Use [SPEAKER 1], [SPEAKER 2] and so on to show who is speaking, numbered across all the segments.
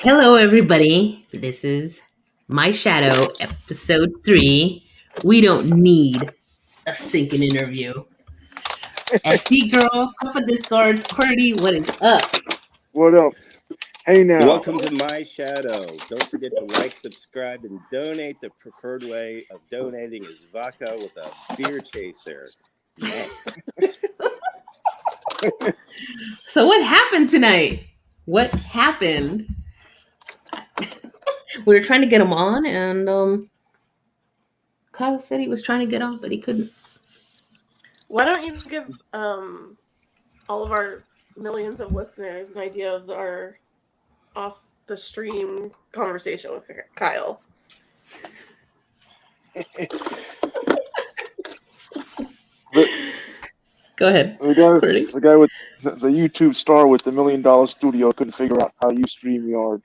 [SPEAKER 1] Hello, everybody. This is My Shadow, episode 3. We don't need a stinking interview. SD Girl, Cup of Discards, Qwerty, what is up?
[SPEAKER 2] What up? Hey now.
[SPEAKER 3] Welcome to My Shadow. Don't forget to like, subscribe, and donate. The preferred way of donating is vodka with a beer chaser. Yes.
[SPEAKER 1] So, what happened tonight? What happened? We were trying to get him on, and Kyle said he was trying to get on, but he couldn't.
[SPEAKER 4] Why don't you give all of our millions of listeners an idea of our off the stream conversation with Kyle?
[SPEAKER 1] Go ahead.
[SPEAKER 2] The guy with the YouTube star with the $1 million studio couldn't figure out how to use StreamYard.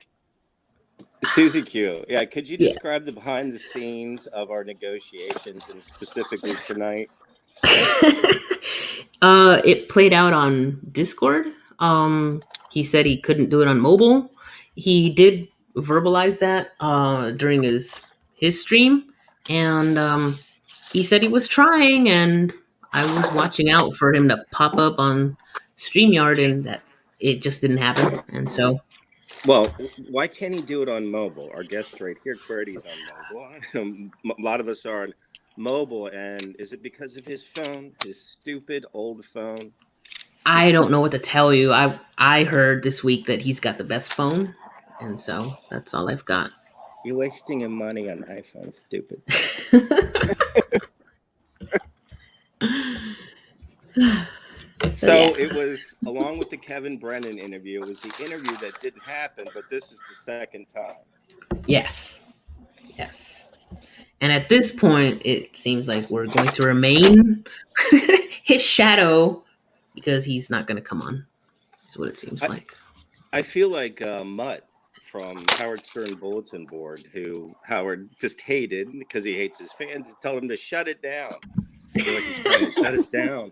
[SPEAKER 3] Susie Q. Yeah, could you describe the behind the scenes of our negotiations and specifically tonight?
[SPEAKER 1] It played out on Discord. He said he couldn't do it on mobile. He did verbalize that during his stream, and he said he was trying, and I was watching out for him to pop up on StreamYard, and that it just didn't happen. And so,
[SPEAKER 3] well, why can't he do it on mobile? Our guest right here, QWERTY's on mobile. A lot of us are on mobile, and is it because of his phone, his stupid old phone?
[SPEAKER 1] I don't know what to tell you. I heard this week that he's got the best phone, and so that's all I've got.
[SPEAKER 3] You're wasting your money on iPhone, stupid. So it was, along with the Kevin Brennan interview, it was the interview that didn't happen, but this is the second time.
[SPEAKER 1] Yes. And at this point, it seems like we're going to remain his shadow because he's not going to come on. Is what it seems like.
[SPEAKER 3] I feel like Mutt from Howard Stern Bulletin Board, who Howard just hated because he hates his fans, told him to shut it down. I feel like he's trying to shut us down.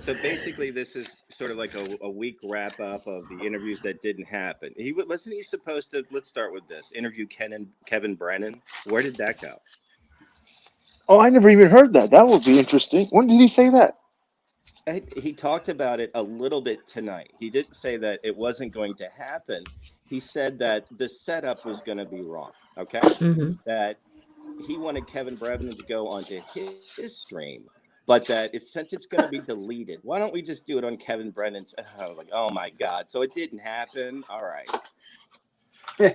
[SPEAKER 3] So basically, this is sort of like a week wrap up of the interviews that didn't happen. Wasn't he supposed to? Let's start with this interview. Kevin Brennan. Where did that go?
[SPEAKER 2] Oh, I never even heard that. That would be interesting. When did he say that?
[SPEAKER 3] He talked about it a little bit tonight. He didn't say that it wasn't going to happen. He said that the setup was going to be wrong. Okay, that he wanted Kevin Brennan to go onto his stream, but that since it's going to be deleted, why don't we just do it on Kevin Brennan's? I was like, oh my God. So it didn't happen. All right.
[SPEAKER 2] Yeah.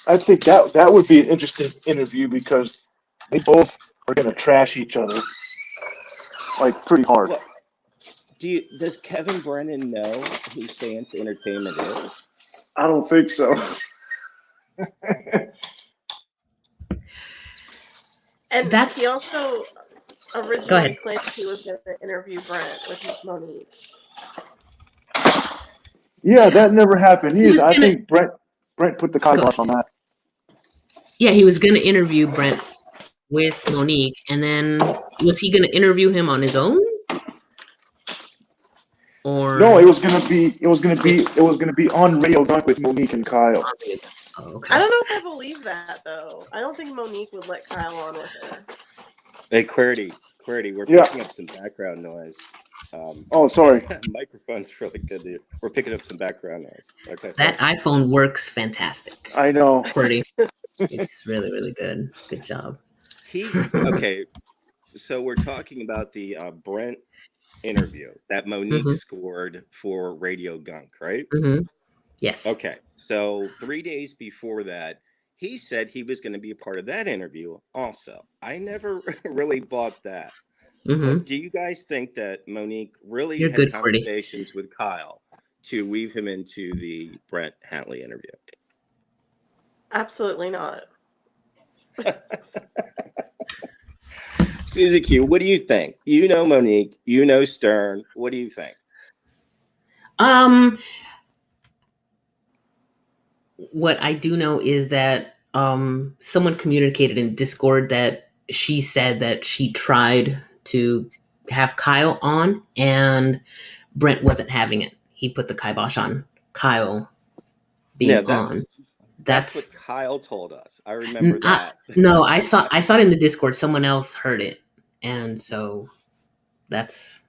[SPEAKER 2] I think that would be an interesting interview because they both are going to trash each other like pretty hard.
[SPEAKER 3] Look, does Kevin Brennan know who Stance Entertainment is?
[SPEAKER 2] I don't think so.
[SPEAKER 4] And he also originally claimed he was going to interview Brent with Monique.
[SPEAKER 2] Yeah, that never happened. I think Brent put the kibosh on that.
[SPEAKER 1] Yeah, he was going to interview Brent with Monique, and then was he going to interview him on his own? Or
[SPEAKER 2] no, it was going to be on Radio Gunk with Monique and Kyle.
[SPEAKER 1] Oh, okay.
[SPEAKER 4] I don't know if I believe that though. I don't think Monique would let Kyle on with her.
[SPEAKER 3] Hey, QWERTY, we're picking up some background noise.
[SPEAKER 2] Oh, sorry.
[SPEAKER 3] Microphone's really good. We're picking up some background noise. Okay.
[SPEAKER 1] That iPhone works fantastic.
[SPEAKER 2] I know.
[SPEAKER 1] QWERTY. It's really, really good. Good job.
[SPEAKER 3] Okay. So we're talking about the Brent interview that Monique scored for Radio Gunk, right?
[SPEAKER 1] Yes.
[SPEAKER 3] Okay. So 3 days before that, he said he was going to be a part of that interview also. I never really bought that. Do you guys think that Monique really had conversations with Kyle to weave him into the Brent Hatley interview?
[SPEAKER 4] Absolutely not.
[SPEAKER 3] Susie Q, what do you think? You know Monique, you know Stern. What do you think?
[SPEAKER 1] What I do know is that someone communicated in Discord that she said that she tried to have Kyle on and Brent wasn't having it. he put the kibosh on Kyle being on.
[SPEAKER 3] That's what Kyle told us. I remember that.
[SPEAKER 1] No, I saw it in the Discord. Someone else heard it, and so that's,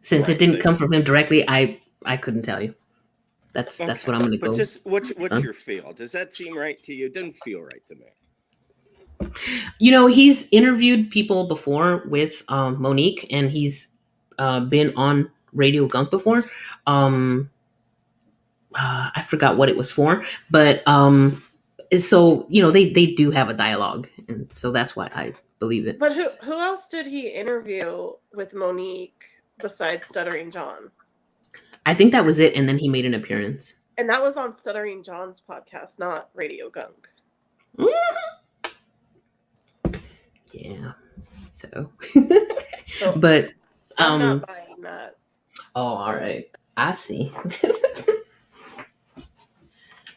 [SPEAKER 1] since it didn't come from him directly, I couldn't tell you. That's what I'm going to go.
[SPEAKER 3] But just what's your feel? Does that seem right to you? It didn't feel right to me.
[SPEAKER 1] He's interviewed people before with Monique, and he's been on Radio Gunk before. I forgot what it was for, but so they do have a dialogue, and so that's why I believe it.
[SPEAKER 4] But who else did he interview with Monique besides Stuttering John?
[SPEAKER 1] I think that was it, and then he made an appearance.
[SPEAKER 4] And that was on Stuttering John's podcast, not Radio Gunk.
[SPEAKER 1] Yeah. So, but
[SPEAKER 4] I'm not buying that.
[SPEAKER 1] Oh, all right. I see.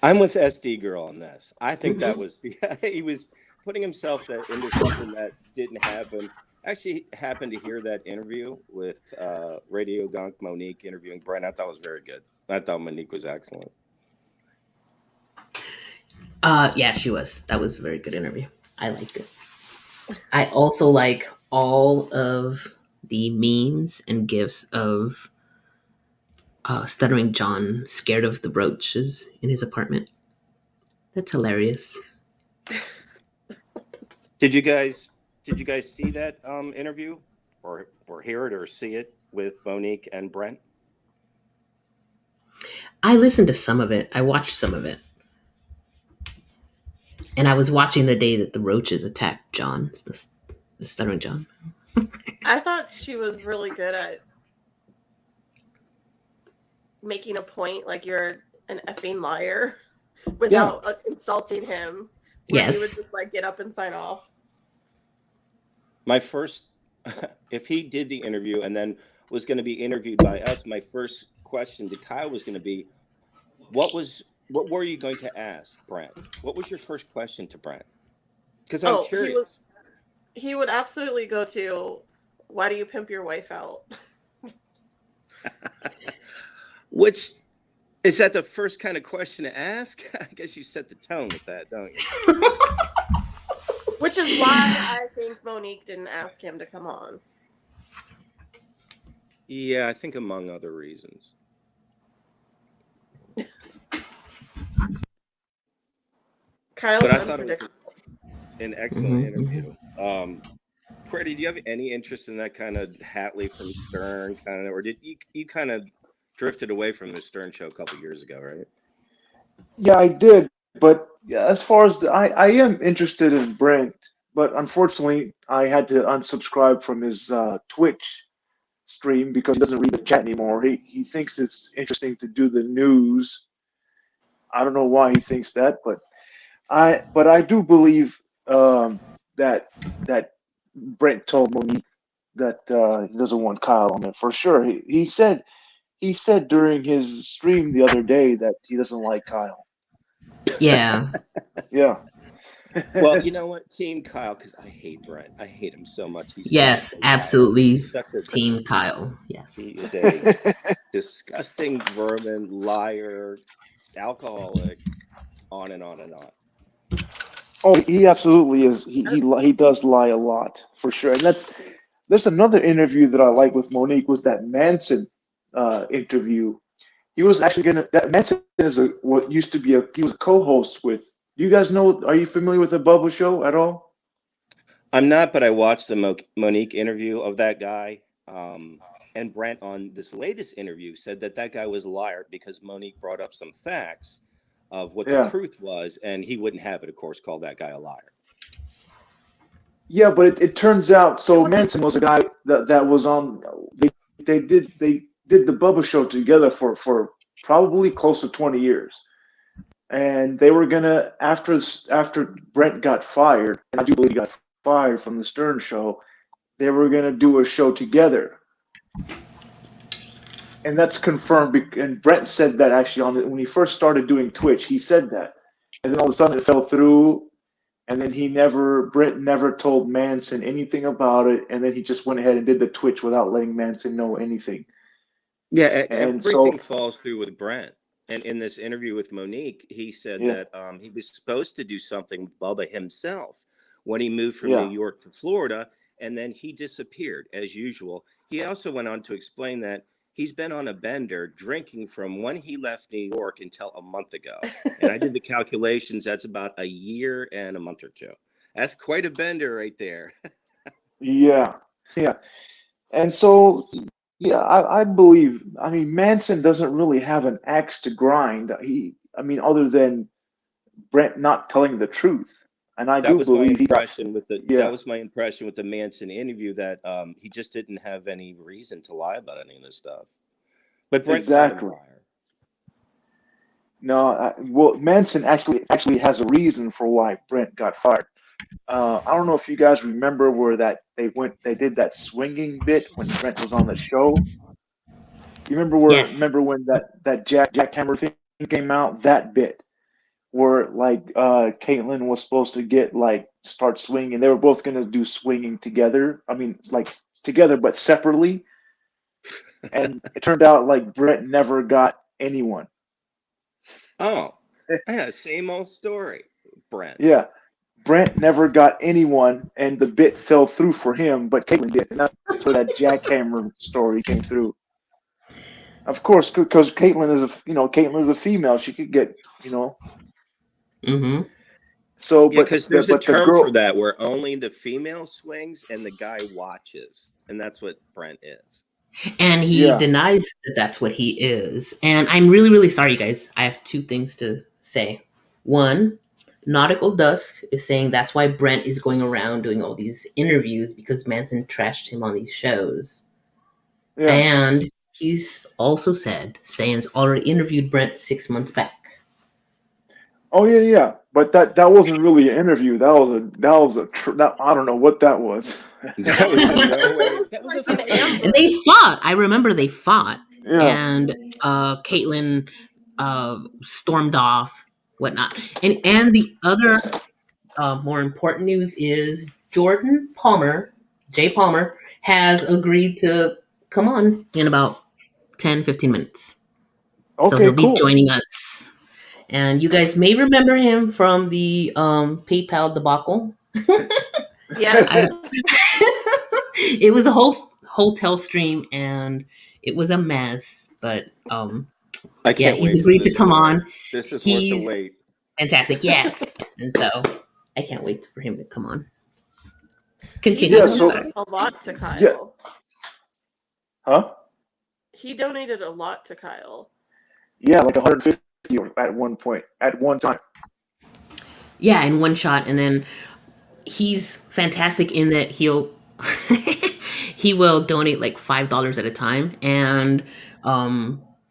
[SPEAKER 3] I'm with SD Girl on this. I think that was he was putting himself into something that didn't happen. Actually happened to hear that interview with Radio Gunk, Monique interviewing Brent. I thought it was very good. I thought Monique was excellent.
[SPEAKER 1] Yeah, she was. That was a very good interview. I liked it. I also like all of the memes and gifs of Stuttering John scared of the roaches in his apartment. That's hilarious.
[SPEAKER 3] Did you guys see that interview or hear it or see it with Monique and Brent?
[SPEAKER 1] I listened to some of it. I watched some of it. And I was watching the day that the roaches attacked John, the Stuttering John.
[SPEAKER 4] I thought she was really good at making a point, like you're an effing liar, without insulting him.
[SPEAKER 1] Yes.
[SPEAKER 4] He would just get up and sign off.
[SPEAKER 3] My first, if he did the interview and then was going to be interviewed by us, my first question to Kyle was going to be, what were you going to ask Brent? What was your first question to Brent? Because I'm curious.
[SPEAKER 4] He would absolutely go to, why do you pimp your wife out?
[SPEAKER 3] Which, is that the first kind of question to ask? I guess you set the tone with that, don't you?
[SPEAKER 4] Which is why I think Monique didn't ask him to come on.
[SPEAKER 3] Yeah, I think among other reasons.
[SPEAKER 4] Kyle's
[SPEAKER 3] but I thought it was an excellent interview. Corey, do you have any interest in that kind of Hatley from Stern kind of, or did you kind of drifted away from the Stern show a couple years ago, right?
[SPEAKER 2] Yeah, I did. But as far as I am interested in Brent, but unfortunately I had to unsubscribe from his Twitch stream because he doesn't read the chat anymore. He thinks it's interesting to do the news. I don't know why he thinks that, but I do believe that Brent told Monique that he doesn't want Kyle on it for sure. He said during his stream the other day that he doesn't like Kyle.
[SPEAKER 1] Yeah.
[SPEAKER 2] Yeah.
[SPEAKER 3] Well, you know what, Team Kyle, because I hate Brent. I hate him so much. He's
[SPEAKER 1] absolutely. Team Kyle. Yes.
[SPEAKER 3] He is a disgusting vermin, liar, alcoholic, on and on and on.
[SPEAKER 2] Oh, he absolutely is. He does lie a lot for sure. And there's another interview that I like with Monique was that Manson interview. He was actually that Manson is what used to be he was a co-host with. Do you guys know? Are you familiar with the Bubba Show at all?
[SPEAKER 3] I'm not, but I watched the Monique interview of that guy. And Brent on this latest interview said that guy was a liar because Monique brought up some facts of what the truth was, and he wouldn't have it, of course, call that guy a liar.
[SPEAKER 2] Yeah, but it turns out Manson was a guy that was on. They did the Bubba Show together for probably close to 20 years. And they were gonna after Brent got fired, and I do believe he got fired from the Stern Show, they were gonna do a show together, and that's confirmed. And Brent said that actually when he first started doing Twitch, he said that, and then all of a sudden it fell through, and then Brent never told Manson anything about it, and then he just went ahead and did the Twitch without letting Manson know anything.
[SPEAKER 3] Yeah,
[SPEAKER 2] And so,
[SPEAKER 3] everything falls through with Brent. And in this interview with Monique, he said
[SPEAKER 2] yeah,
[SPEAKER 3] that he was supposed to do something with Bubba himself when he moved from New
[SPEAKER 2] yeah,
[SPEAKER 3] York to Florida, and then he disappeared as usual. He also went on to explain that he's been on a bender drinking from when he left New York until a month ago. And I did the calculations, that's about a year and a month or two. That's quite a bender right there.
[SPEAKER 2] yeah, yeah. And so, yeah, I believe, I mean, Manson doesn't really have an axe to grind. I mean, other than Brent not telling the truth. And I
[SPEAKER 3] That
[SPEAKER 2] do
[SPEAKER 3] was my
[SPEAKER 2] believe he got,
[SPEAKER 3] impression with
[SPEAKER 2] yeah,
[SPEAKER 3] the Manson interview, that he just didn't have any reason to lie about any of this stuff. But Brent called him a
[SPEAKER 2] exactly.
[SPEAKER 3] liar.
[SPEAKER 2] No, well, Manson actually has a reason for why Brent got fired. I don't know if you guys remember where that they did that swinging bit when Brent was on the show. You
[SPEAKER 1] Yes.
[SPEAKER 2] remember when that jackhammer thing came out? That bit where like Caitlyn was supposed to get like start swinging. They were both gonna do swinging together. I mean, like together but separately. And it turned out like Brent never got anyone.
[SPEAKER 3] Oh, yeah, same old story, Brent.
[SPEAKER 2] Yeah, Brent never got anyone, and the bit fell through for him, but Caitlyn did, and that's where that jackhammer story came through. Of course, because Caitlyn is a female, she could get, you know.
[SPEAKER 1] Mm-hmm.
[SPEAKER 2] So,
[SPEAKER 3] Yeah, because there's a
[SPEAKER 2] but the
[SPEAKER 3] term for
[SPEAKER 2] girl,
[SPEAKER 3] that where only the female swings and the guy watches, and that's what Brent is.
[SPEAKER 1] And he
[SPEAKER 2] yeah,
[SPEAKER 1] denies that that's what he is. And I'm really, really sorry, you guys. I have two things to say. One, Nautical Dust is saying that's why Brent is going around doing all these interviews because Manson trashed him on these shows.
[SPEAKER 2] yeah.
[SPEAKER 1] And he's also said Sands already interviewed Brent 6 months back.
[SPEAKER 2] Oh yeah, yeah. But that wasn't really an interview. I don't know what that was.
[SPEAKER 3] That was in no way.
[SPEAKER 4] It's
[SPEAKER 3] That was a
[SPEAKER 4] like an
[SPEAKER 3] phone
[SPEAKER 4] ambush.
[SPEAKER 1] And
[SPEAKER 3] call.
[SPEAKER 1] they fought. I remember they fought.
[SPEAKER 2] Yeah.
[SPEAKER 1] And Caitlyn stormed off, whatnot. And the other more important news is Jordan Palmer, Jay Palmer, has agreed to come on in about 10, 15 minutes. So
[SPEAKER 2] Okay,
[SPEAKER 1] he'll be
[SPEAKER 2] cool.
[SPEAKER 1] joining us. And you guys may remember him from the PayPal debacle.
[SPEAKER 4] Yes.
[SPEAKER 1] It was a whole hotel stream and it was a mess. But
[SPEAKER 3] I
[SPEAKER 1] yeah,
[SPEAKER 3] can't
[SPEAKER 1] he's
[SPEAKER 3] wait for
[SPEAKER 1] agreed to
[SPEAKER 3] this
[SPEAKER 1] come
[SPEAKER 3] story.
[SPEAKER 1] on.
[SPEAKER 3] This is worth the
[SPEAKER 1] He's
[SPEAKER 3] wait.
[SPEAKER 1] fantastic. Yes. And so I can't wait for him to come on.
[SPEAKER 4] He
[SPEAKER 1] Continue.
[SPEAKER 2] Yeah,
[SPEAKER 1] I'm
[SPEAKER 2] so
[SPEAKER 4] donated
[SPEAKER 1] sorry.
[SPEAKER 4] a lot to Kyle.
[SPEAKER 2] yeah, huh?
[SPEAKER 4] He donated a lot to Kyle.
[SPEAKER 2] Yeah, like 150 at one point, at one time.
[SPEAKER 1] Yeah, in one shot. And then he's fantastic in that he will donate like $5 at a time and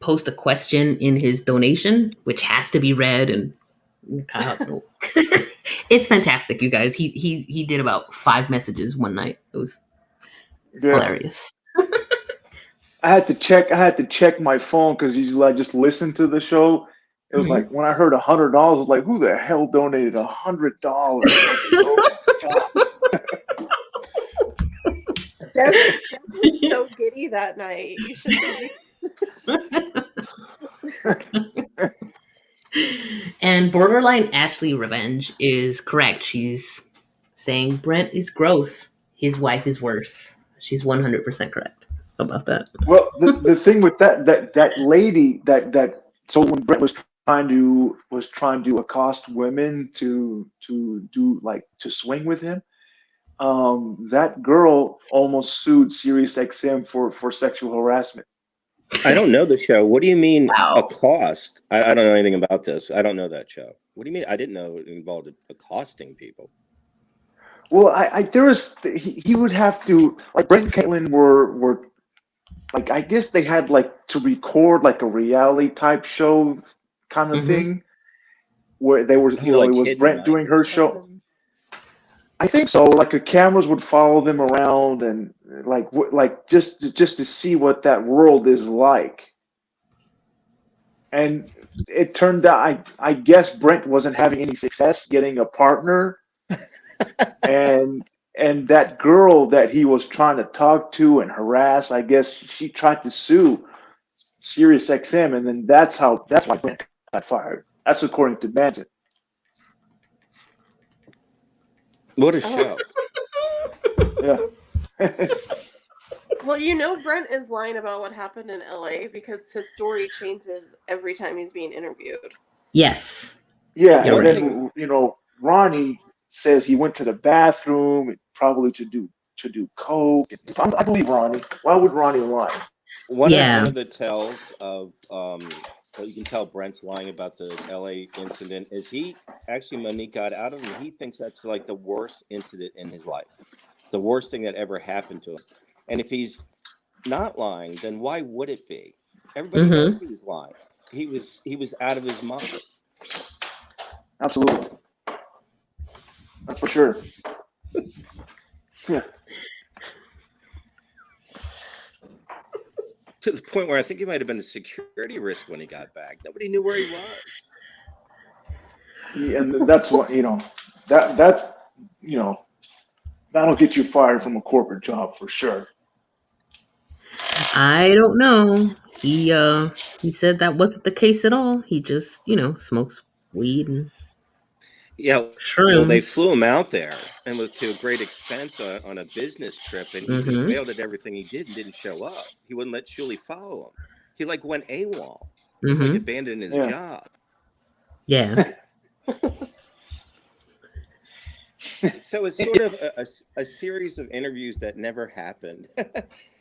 [SPEAKER 1] post a question in his donation, which has to be read. And it's fantastic, you guys. He did about 5 messages one night. It was
[SPEAKER 2] Yeah.
[SPEAKER 1] hilarious.
[SPEAKER 2] I had to check my phone because usually I just listen to the show. It was like when I heard $100, I was like, "Who the hell donated $100?" Oh my god!
[SPEAKER 4] Des was so giddy that night. You should see.
[SPEAKER 1] And borderline Ashley Revenge is correct. She's saying Brent is gross. His wife is worse. She's 100% correct about that.
[SPEAKER 2] Well, the thing with that lady so when Brett was trying to accost women to do like to swing with him, that girl almost sued SiriusXM for sexual harassment.
[SPEAKER 3] I don't know the show. What do you mean
[SPEAKER 1] Wow.
[SPEAKER 3] accost? I don't know anything about this. I don't know that show. What do you mean? I didn't know it involved accosting people.
[SPEAKER 2] Well, he would have to, like, Brent and Caitlyn were like, I guess they had like to record like a reality type show kind of thing where they were,
[SPEAKER 3] Like
[SPEAKER 2] it was
[SPEAKER 3] Hidden
[SPEAKER 2] Brent
[SPEAKER 3] Life
[SPEAKER 2] doing
[SPEAKER 3] or
[SPEAKER 2] her show.
[SPEAKER 3] something?
[SPEAKER 2] I think so. Like the cameras would follow them around and like just to see what that world is like. And it turned out, I guess Brent wasn't having any success getting a partner, and that girl that he was trying to talk to and harass, I guess she tried to sue Sirius XM, and then that's why Brent got fired. That's according to Manson.
[SPEAKER 3] What a show!
[SPEAKER 2] Yeah.
[SPEAKER 4] Well, Brent is lying about what happened in LA because his story changes every time he's being interviewed.
[SPEAKER 1] Yes.
[SPEAKER 2] Yeah,
[SPEAKER 1] You're
[SPEAKER 2] and then Ronnie says he went to the bathroom probably to do coke. I believe Ronnie. Why would Ronnie lie?
[SPEAKER 3] One of the tells of you can tell Brent's lying about the LA incident is Monique got out of him. He thinks that's like the worst incident in his life. It's the worst thing that ever happened to him. And if he's not lying, then why would it be? Everybody knows he was lying. He was out of his mind.
[SPEAKER 2] Absolutely. That's for sure. Yeah.
[SPEAKER 3] To the point where I think he might have been a security risk when he got back. Nobody knew where he was.
[SPEAKER 2] Yeah, and that's what that'll get you fired from a corporate job for sure.
[SPEAKER 1] I don't know. He said that wasn't the case at all. He just, smokes weed and shrooms.
[SPEAKER 3] Well, they flew him out there and was to a great expense on a business trip, and he just failed at everything he did and didn't show up. He wouldn't let Shuli follow him. He went AWOL, abandoned his job.
[SPEAKER 1] Yeah.
[SPEAKER 3] So it's sort of a series of interviews that never happened.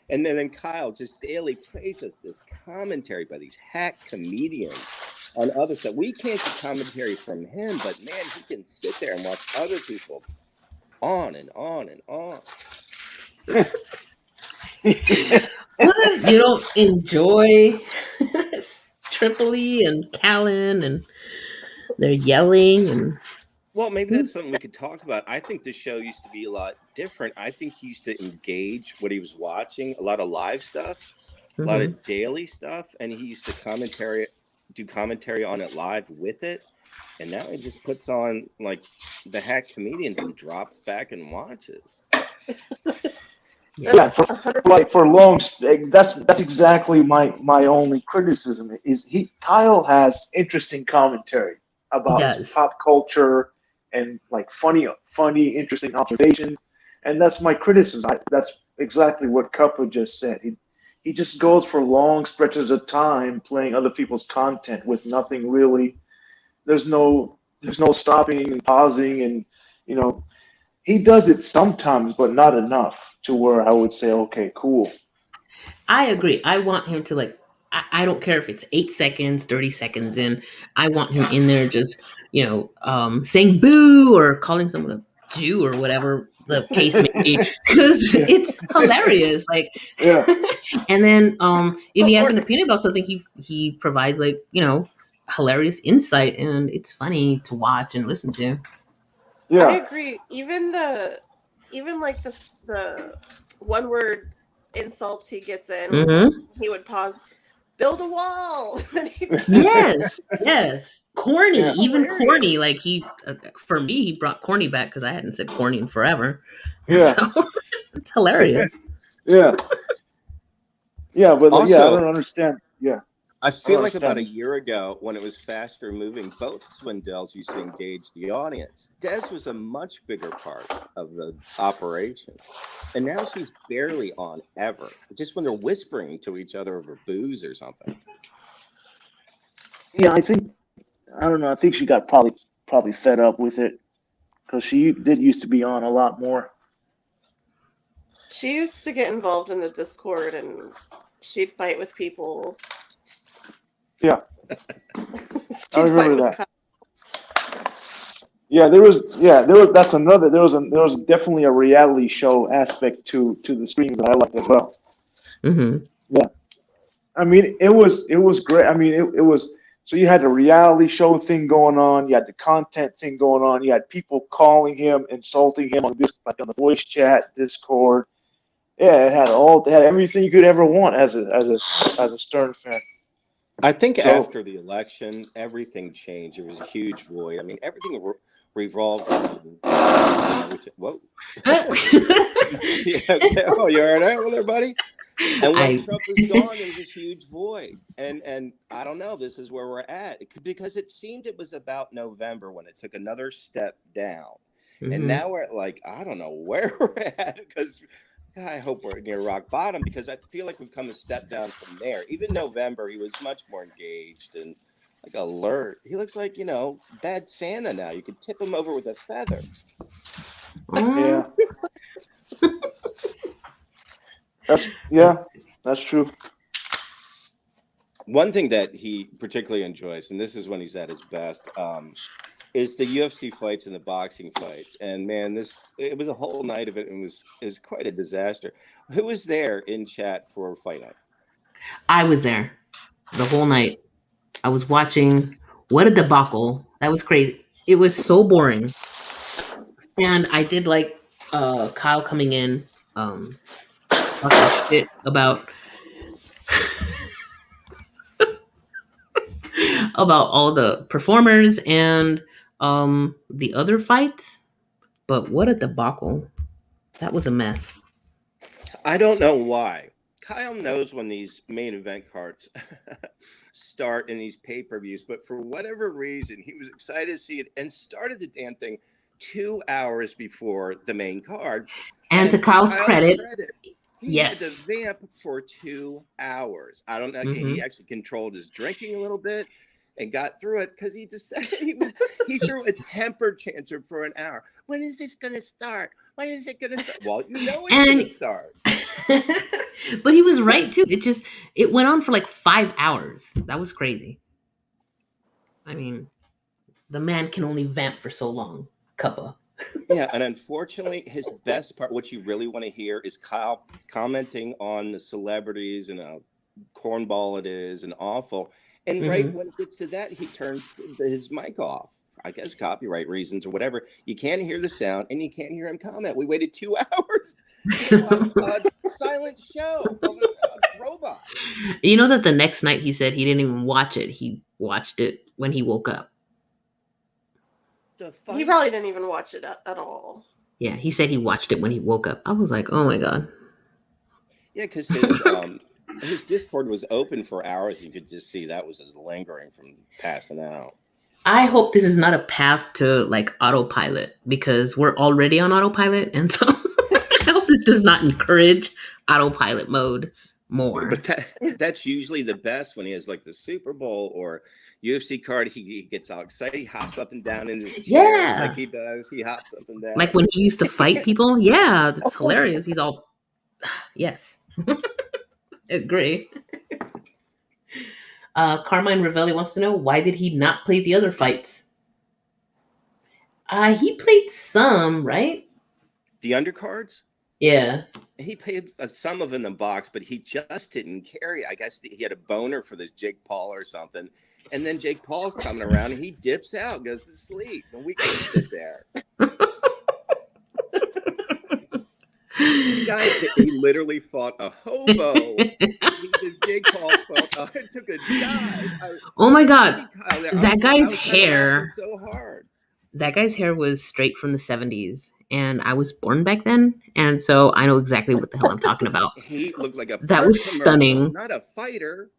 [SPEAKER 3] And then Kyle just daily plays us this commentary by these hack comedians on other stuff. We can't get commentary from him, but man, he can sit there and watch other people on and on and on.
[SPEAKER 1] What? You don't enjoy Tripoli and Callan and they're yelling and...
[SPEAKER 3] Well, maybe that's something we could talk about. I think the show used to be a lot different. I think he used to engage what he was watching, a lot of live stuff, a lot of daily stuff, and he used to do commentary on it live with it. And now he just puts on the hack comedians and drops back and watches.
[SPEAKER 2] Yeah, for long. That's exactly my only criticism is Kyle has interesting commentary about pop culture and funny, interesting observations, and that's my criticism. That's exactly what Cuppa just said. He just goes for long stretches of time playing other people's content with nothing really. There's no stopping and pausing, and he does it sometimes, but not enough to where I would say, okay, cool.
[SPEAKER 1] I agree. I want him to I don't care if it's 8 seconds, 30 seconds in. I want him in there just, saying boo or calling someone a Jew or whatever the case may be, because it's hilarious. And then if he has an opinion about something, he provides hilarious insight, and it's funny to watch and listen to.
[SPEAKER 2] Yeah,
[SPEAKER 4] I agree. Even the one word insults he gets in, he would pause. Build a wall.
[SPEAKER 1] Yes. Corny, even corny. For me, he brought corny back because I hadn't said corny in forever.
[SPEAKER 2] Yeah,
[SPEAKER 1] so it's hilarious.
[SPEAKER 2] Yeah, but
[SPEAKER 3] Also,
[SPEAKER 2] I don't understand. Yeah,
[SPEAKER 3] I feel like about a year ago, when it was faster moving, both Swindells used to engage the audience. Des was a much bigger part of the operation. And now she's barely on ever. Just when they're whispering to each other over booze or something.
[SPEAKER 2] Yeah, I don't know. I think she got probably fed up with it because she did used to be on a lot more.
[SPEAKER 4] She used to get involved in the Discord and she'd fight with people.
[SPEAKER 2] Yeah. I remember that. There was definitely a reality show aspect to the streams that I liked as well. Yeah. I mean, it was great. I mean, it was, so you had the reality show thing going on, you had the content thing going on, you had people calling him, insulting him on the voice chat, Discord. Yeah, it had everything you could ever want as a Stern fan.
[SPEAKER 3] I think after the election, everything changed. It was a huge void. I mean, everything revolved around. Whoa! Yeah, okay. Oh, you all right over there, buddy? And when
[SPEAKER 1] I
[SPEAKER 3] Trump was gone, there was a huge void. And I don't know, this is where we're at. Because it seemed it was about November when it took another step down. And
[SPEAKER 1] Mhm.
[SPEAKER 3] now we're at like, I don't know where we're at, because I hope we're near rock bottom, because I feel like we've come a step down from there. Even November, he was much more engaged and like alert. He looks like, bad Santa now. You could tip him over with a feather.
[SPEAKER 2] Yeah, that's true.
[SPEAKER 3] One thing that he particularly enjoys, and this is when he's at his best, is the UFC fights and the boxing fights. And man, it was a whole night of it, and it was quite a disaster. Who was there in chat for fight night?
[SPEAKER 1] I was there the whole night. I was watching. What a debacle! That was crazy. It was so boring. And I did like Kyle coming in, talking shit about about all the performers and the other fights. But what a debacle! That was a mess.
[SPEAKER 3] I don't know why. Kyle knows when these main event cards start in these pay-per-views, but for whatever reason, he was excited to see it and started the damn thing 2 hours before the main card.
[SPEAKER 1] And to Kyle's credit,
[SPEAKER 3] he
[SPEAKER 1] yes,
[SPEAKER 3] had to vamp for 2 hours. I don't know.
[SPEAKER 1] Mhm.
[SPEAKER 3] He actually controlled his drinking a little bit and got through it, because he decided he threw a temper tantrum for an hour. When is this going to start? When is it going to start? Well, it's going to start.
[SPEAKER 1] But he was right too. It went on for like 5 hours. That was crazy. I mean, the man can only vamp for so long. Cuppa.
[SPEAKER 3] Yeah, and unfortunately, his best part, what you really want to hear, is Kyle commenting on the celebrities and how cornball it is and awful. And right when it gets to that, he turns his mic off. I guess copyright reasons or whatever. You can't hear the sound, and you can't hear him comment. We waited 2 hours to watch a silent show of a robot.
[SPEAKER 1] You know that the next night he said he didn't even watch it. He watched it when he woke up.
[SPEAKER 4] He probably didn't even watch it at all.
[SPEAKER 1] Yeah, he said he watched it when he woke up. I was like, oh my God.
[SPEAKER 3] Yeah, because his Discord was open for hours. You could just see that was just lingering from passing out.
[SPEAKER 1] I hope this is not a path to like autopilot, because we're already on autopilot. And so I hope this does not encourage autopilot mode more.
[SPEAKER 3] But that's usually the best when he has like the Super Bowl or UFC card. He gets all excited. He hops up and down in his chair like he does. He hops up and down.
[SPEAKER 1] Like when he used to fight people. Yeah, it's hilarious. He's all, yes. Agree. Carmine Ravelli wants to know, why did he not play the other fights? He played some, right?
[SPEAKER 3] The undercards?
[SPEAKER 1] Yeah.
[SPEAKER 3] He played some of in the box, but he just didn't carry. I guess he had a boner for this Jake Paul or something. And then Jake Paul's coming around and he dips out, goes to sleep. And we can sit there. He literally fought a hobo. Jake Paul took a dive.
[SPEAKER 1] Oh my God. That guy's hair.
[SPEAKER 3] So hard.
[SPEAKER 1] That guy's hair was straight from the 70s. And I was born back then. And so I know exactly what the hell I'm talking about.
[SPEAKER 3] He looked like
[SPEAKER 1] that was stunning.
[SPEAKER 3] Not a fighter.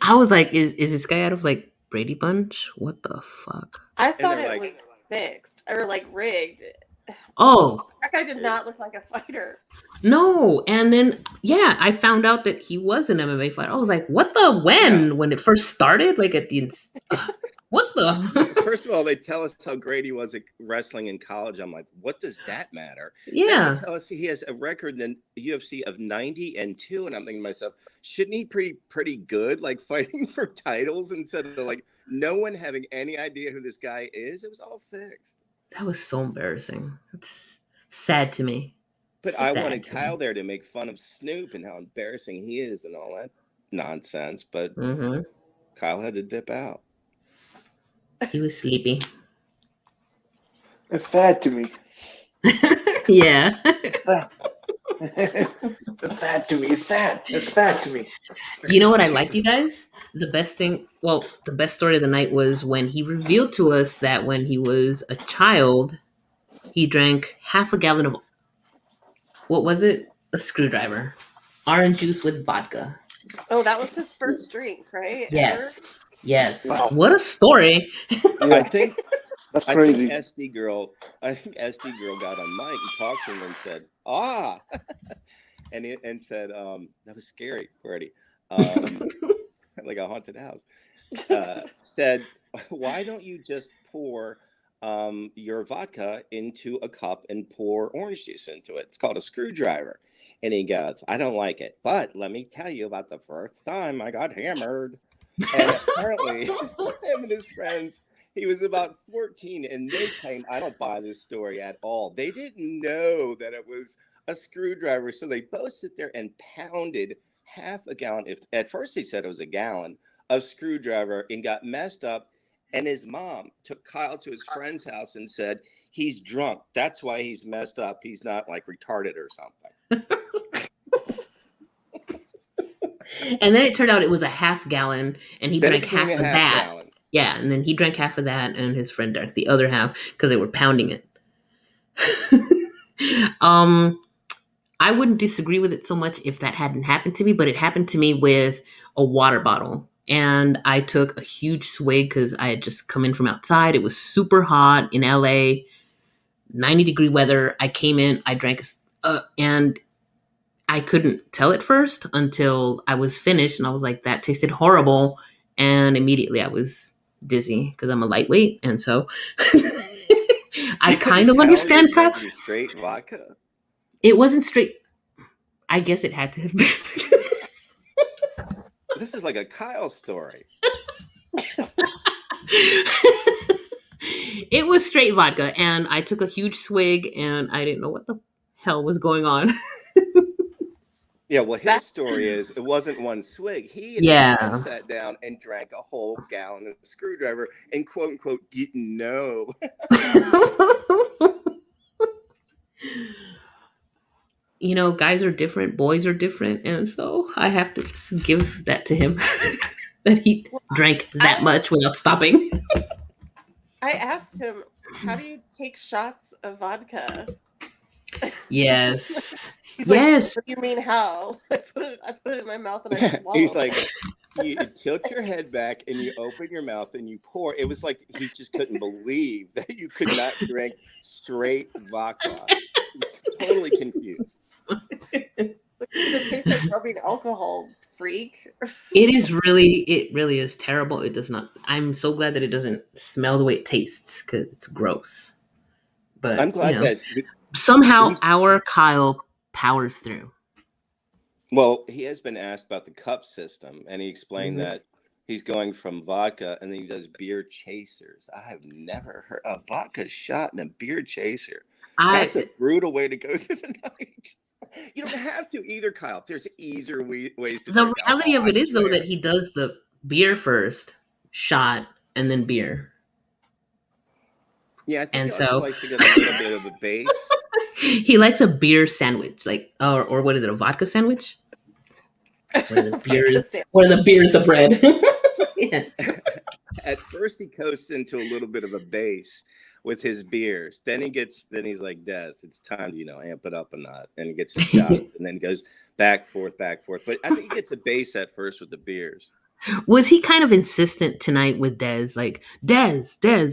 [SPEAKER 1] I was like, is this guy out of like Brady Bunch? What the fuck?
[SPEAKER 4] I thought it was fixed or like rigged.
[SPEAKER 1] Oh,
[SPEAKER 4] that guy did not look like a fighter.
[SPEAKER 1] No, and then I found out that he was an MMA fighter. I was like, what the when it first started? Like at the what the?
[SPEAKER 3] First of all, they tell us how great he was at wrestling in college. I'm like, what does that matter?
[SPEAKER 1] Yeah.
[SPEAKER 3] Then they tell us he has a record in UFC of 90-2, and I'm thinking to myself, shouldn't he be pretty good, like fighting for titles instead of like no one having any idea who this guy is? It was all fixed.
[SPEAKER 1] That was so embarrassing. It's sad to me.
[SPEAKER 3] But I wanted Kyle there to make fun of Snoop and how embarrassing he is and all that nonsense. But Kyle had to dip out.
[SPEAKER 1] He was sleepy.
[SPEAKER 2] It's sad to me.
[SPEAKER 1] Yeah.
[SPEAKER 2] It's sad to me. It's sad. It's sad to me.
[SPEAKER 1] You know what I liked, you guys? The best story of the night was when he revealed to us that when he was a child, he drank half a gallon of, what was it? a screwdriver. Orange juice with vodka.
[SPEAKER 4] Oh, that was his first drink, right?
[SPEAKER 1] Yes. Yes.
[SPEAKER 2] Wow.
[SPEAKER 1] What a story.
[SPEAKER 2] Yeah,
[SPEAKER 3] I think
[SPEAKER 2] that's
[SPEAKER 3] I think
[SPEAKER 2] crazy.
[SPEAKER 3] SD girl got on mic and talked to him and said, and said, that was scary, Brady. Like a haunted house. Said, why don't you just pour your vodka into a cup and pour orange juice into it? It's called a screwdriver. And he goes, I don't like it. But let me tell you about the first time I got hammered. And apparently, him and his friends, he was about 14, and they claim, I don't buy this story at all. They didn't know that it was a screwdriver. So they both sit there and pounded half a gallon. At first he said it was a gallon of screwdriver and got messed up. And his mom took Kyle to his friend's house and said, he's drunk. That's why he's messed up. He's not like retarded or something.
[SPEAKER 1] And then it turned out it was a half gallon, and he
[SPEAKER 3] Then
[SPEAKER 1] drank
[SPEAKER 3] it became
[SPEAKER 1] half
[SPEAKER 3] a
[SPEAKER 1] of that.
[SPEAKER 3] gallon.
[SPEAKER 1] Yeah, and then he drank half of that, and his friend drank the other half because they were pounding it. I wouldn't disagree with it so much if that hadn't happened to me, but it happened to me with a water bottle. And I took a huge swig because I had just come in from outside. It was super hot in LA, 90-degree weather. I came in, I drank, and I couldn't tell at first until I was finished. And I was like, that tasted horrible. And immediately I was dizzy because I'm a lightweight. And so I kind of understand.
[SPEAKER 3] Straight vodka.
[SPEAKER 1] It wasn't straight. I guess it had to have been.
[SPEAKER 3] This is like a Kyle story.
[SPEAKER 1] It was straight vodka, and I took a huge swig, and I didn't know what the hell was going on.
[SPEAKER 3] Yeah, well, his story is it wasn't one swig. He and his friend sat down and drank a whole gallon of screwdriver and quote unquote didn't know.
[SPEAKER 1] You know, guys are different, boys are different, and so I have to just give that to him that he drank that much without stopping.
[SPEAKER 4] I asked him, how do you take shots of vodka?
[SPEAKER 1] Yes.
[SPEAKER 4] He's like,
[SPEAKER 1] yes.
[SPEAKER 4] what do you mean how? I put it in my mouth and I swallowed.
[SPEAKER 3] He's like, you tilt your head back and you open your mouth and you pour. It was like he just couldn't believe that you could not drink straight vodka. He was totally confused.
[SPEAKER 4] Does it taste like rubbing alcohol, freak?
[SPEAKER 1] It really is terrible. It does not. I'm so glad that it doesn't smell the way it tastes because it's gross. But
[SPEAKER 3] I'm glad that
[SPEAKER 1] somehow our Kyle powers through.
[SPEAKER 3] Well, he has been asked about the cup system, and he explained that he's going from vodka, and then he does beer chasers. I have never heard a vodka shot and a beer chaser. That's a brutal way to go through the night. You don't have to either, Kyle. There's easier ways to.
[SPEAKER 1] The reality of it is, though, that he does the beer first, shot, and then beer.
[SPEAKER 3] Yeah, I think he also likes to get a little bit of a base.
[SPEAKER 1] He likes a beer sandwich, like or what is it, a vodka sandwich? Where the beer is the bread. Yeah.
[SPEAKER 3] At first, he coasts into a little bit of a base with his beers. Then he's like, Des, it's time to, amp it up a notch. And he gets his shots and then goes back, forth. But I think he gets a base at first with the beers.
[SPEAKER 1] Was he kind of insistent tonight with Des? Like, Des,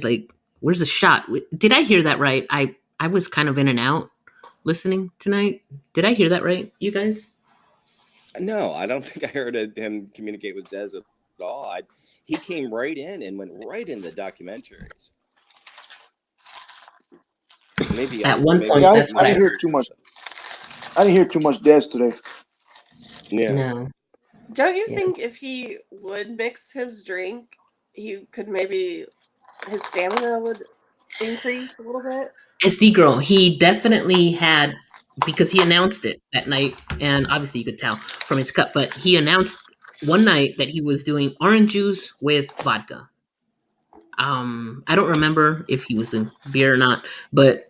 [SPEAKER 1] like, where's the shot? Did I hear that right? I was kind of in and out listening tonight. Did I hear that right, you guys?
[SPEAKER 3] No, I don't think I heard him communicate with Des at all. He came right in and went right into documentaries. Maybe
[SPEAKER 1] at one point.
[SPEAKER 2] I didn't hear too much. I didn't hear too much Des today.
[SPEAKER 3] Yeah.
[SPEAKER 1] No.
[SPEAKER 4] Don't you think if he would mix his drink, he could maybe his stamina would increase a little bit?
[SPEAKER 1] SD girl, he definitely had, because he announced it that night, and obviously you could tell from his cup, but he announced one night that he was doing orange juice with vodka. I don't remember if he was in beer or not, but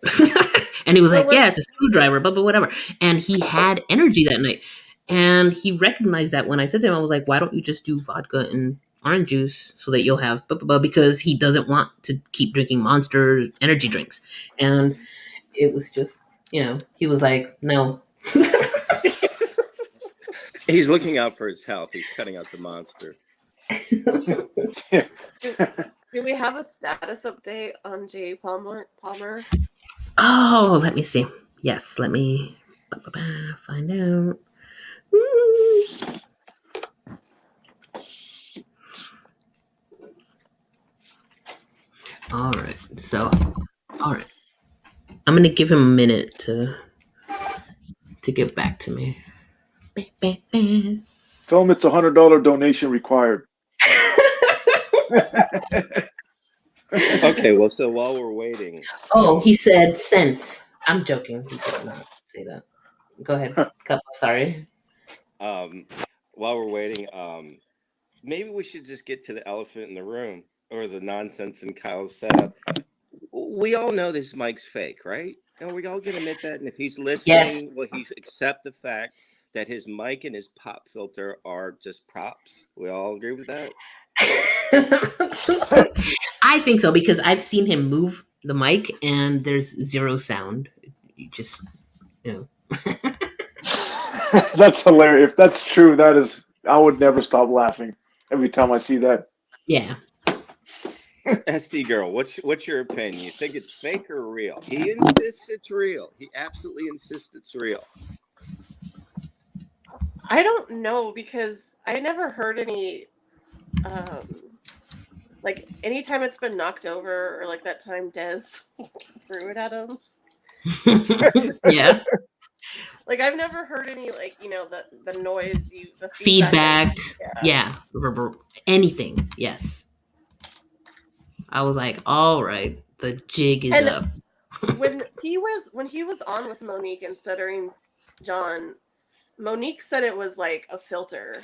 [SPEAKER 1] and he was like, yeah, it's a screwdriver, but whatever. And he had energy that night. And he recognized that when I said to him, I was like, why don't you just do vodka and orange juice so that you'll have because he doesn't want to keep drinking Monster energy drinks. And it was just, he was like, no.
[SPEAKER 3] He's looking out for his health. He's cutting out the monster.
[SPEAKER 4] Do we have a status update on Jay Palmer?
[SPEAKER 1] Oh, let me see. Yes, let me find out. All right. So, all right. I'm gonna give him a minute to get back to me.
[SPEAKER 2] Tell him it's $100 donation required.
[SPEAKER 3] Okay, well, so while we're waiting.
[SPEAKER 1] Oh, he said sent. I'm joking. He did not say that. Go ahead. Sorry.
[SPEAKER 3] While we're waiting, maybe we should just get to the elephant in the room, or the nonsense in Kyle's setup. We all know this mic's fake, right? And we all can admit that. And if he's listening,
[SPEAKER 1] Yes.
[SPEAKER 3] will he accept the fact that his mic and his pop filter are just props? We all agree with that?
[SPEAKER 1] I think so, because I've seen him move the mic and there's zero sound. You just,
[SPEAKER 2] That's hilarious. If that's true, I would never stop laughing every time I see that.
[SPEAKER 1] Yeah.
[SPEAKER 3] SD girl, what's your opinion? You think it's fake or real? He insists it's real. He absolutely insists it's real.
[SPEAKER 4] I don't know, because I never heard any like anytime it's been knocked over, or like that time Dez threw it at him.
[SPEAKER 1] Yeah.
[SPEAKER 4] Like I've never heard any, like, the noise, the
[SPEAKER 1] feedback. Yeah. Anything. Yes. I was like, all right, the jig is up.
[SPEAKER 4] when he was on with Monique and Stuttering John, Monique said it was like a filter.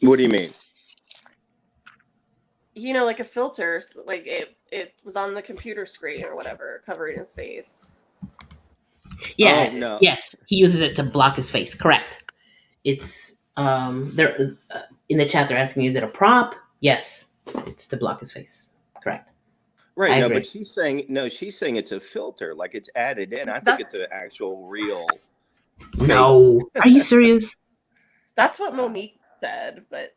[SPEAKER 3] What do you mean?
[SPEAKER 4] Like a filter, like it was on the computer screen or whatever, covering his face.
[SPEAKER 1] Yeah.
[SPEAKER 3] Oh, no.
[SPEAKER 1] Yes, he uses it to block his face. Correct. It's they're in the chat. They're asking, is it a prop? Yes, it's to block his face. Correct.
[SPEAKER 3] Right.
[SPEAKER 1] I
[SPEAKER 3] No,
[SPEAKER 1] agree.
[SPEAKER 3] but she's saying it's a filter, like it's added in. I think it's an actual real.
[SPEAKER 1] No, are you serious?
[SPEAKER 4] That's what Monique said, but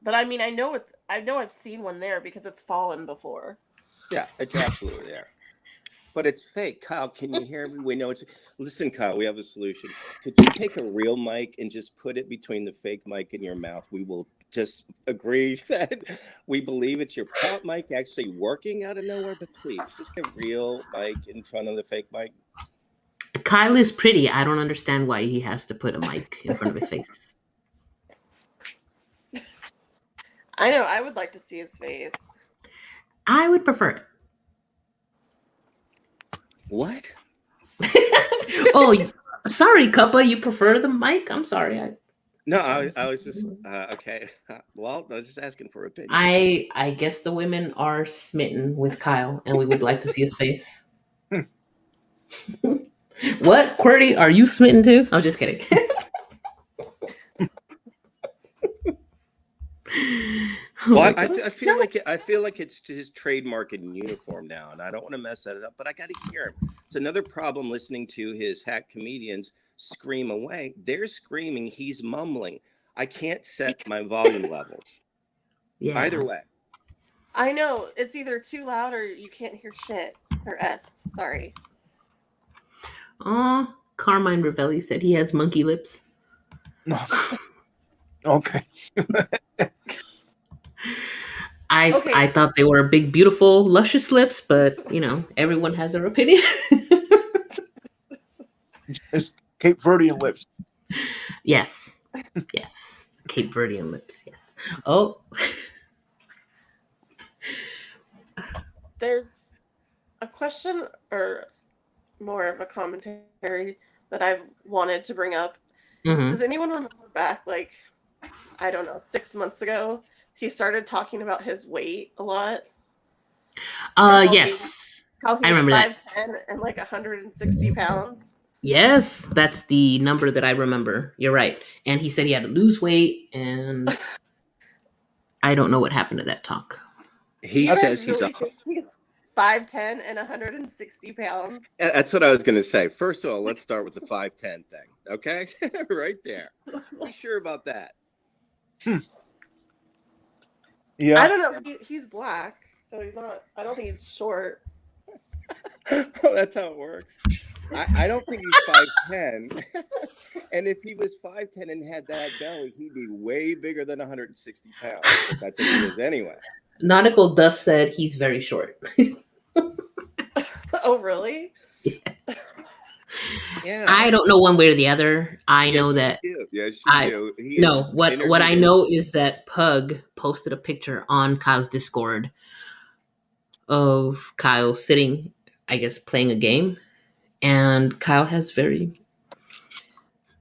[SPEAKER 4] I mean, I know I've seen one there because it's fallen before.
[SPEAKER 3] Yeah, it's absolutely there. But it's fake. Kyle, can you hear me? We know it's... Listen, Kyle, we have a solution. Could you take a real mic and just put it between the fake mic and your mouth? We will just agree that we believe it's your prop mic actually working out of nowhere. But please, just get a real mic in front of the fake mic.
[SPEAKER 1] Kyle is pretty. I don't understand why he has to put a mic in front of his face.
[SPEAKER 4] I know. I would like to see his face.
[SPEAKER 1] I would prefer it.
[SPEAKER 3] What?
[SPEAKER 1] Oh, sorry, Cuppa. You prefer the mic? I'm sorry.
[SPEAKER 3] No, I was just okay. Well, I was just asking for opinion.
[SPEAKER 1] I guess the women are smitten with Kyle, and we would like to see his face. What, QWERTY? Are you smitten too? I'm just kidding.
[SPEAKER 3] Well, I feel like it's his trademark and uniform now, and I don't want to mess that up. But I got to hear him. It's another problem listening to his hack comedians scream away. They're screaming. He's mumbling. I can't set my volume levels.
[SPEAKER 1] Yeah.
[SPEAKER 3] Either way.
[SPEAKER 4] I know, it's either too loud or you can't hear shit. Or S. Sorry.
[SPEAKER 1] Oh, Carmine Ravelli said he has monkey lips.
[SPEAKER 2] No. Okay.
[SPEAKER 1] I thought they were big, beautiful, luscious lips, but everyone has their opinion.
[SPEAKER 2] It's Cape Verdean lips.
[SPEAKER 1] Yes. Yes. Cape Verdean lips. Yes. Oh.
[SPEAKER 4] There's a question, or more of a commentary, that I've wanted to bring up.
[SPEAKER 1] Mm-hmm.
[SPEAKER 4] Does anyone remember back, like, I don't know, 6 months ago, he started talking about his weight a lot?
[SPEAKER 1] Yes.
[SPEAKER 4] How he
[SPEAKER 1] I remember
[SPEAKER 4] was 5'10"
[SPEAKER 1] that.
[SPEAKER 4] and like 160 pounds.
[SPEAKER 1] Yes, that's the number that I remember. You're right. And he said he had to lose weight, and I don't know what happened to that talk.
[SPEAKER 3] He says he's
[SPEAKER 4] he's 5'10" and 160 pounds.
[SPEAKER 3] That's what I was going to say. First of all, let's start with the 5'10" thing. Okay? Right there. Be sure about that.
[SPEAKER 2] Yeah.
[SPEAKER 4] I don't know. He's black, so he's not. I don't think he's short.
[SPEAKER 3] That's how it works. I don't think he's 5'10". And if he was 5'10" and had that belly, he'd be way bigger than 160 pounds, which I think he is anyway.
[SPEAKER 1] Nautical Dust said he's very short.
[SPEAKER 4] Oh, really?
[SPEAKER 3] Yeah.
[SPEAKER 1] I don't know one way or the other. I know that.
[SPEAKER 3] Yes, you do.
[SPEAKER 1] No, what I know is that Pug posted a picture on Kyle's Discord of Kyle sitting, I guess, playing a game, and Kyle has very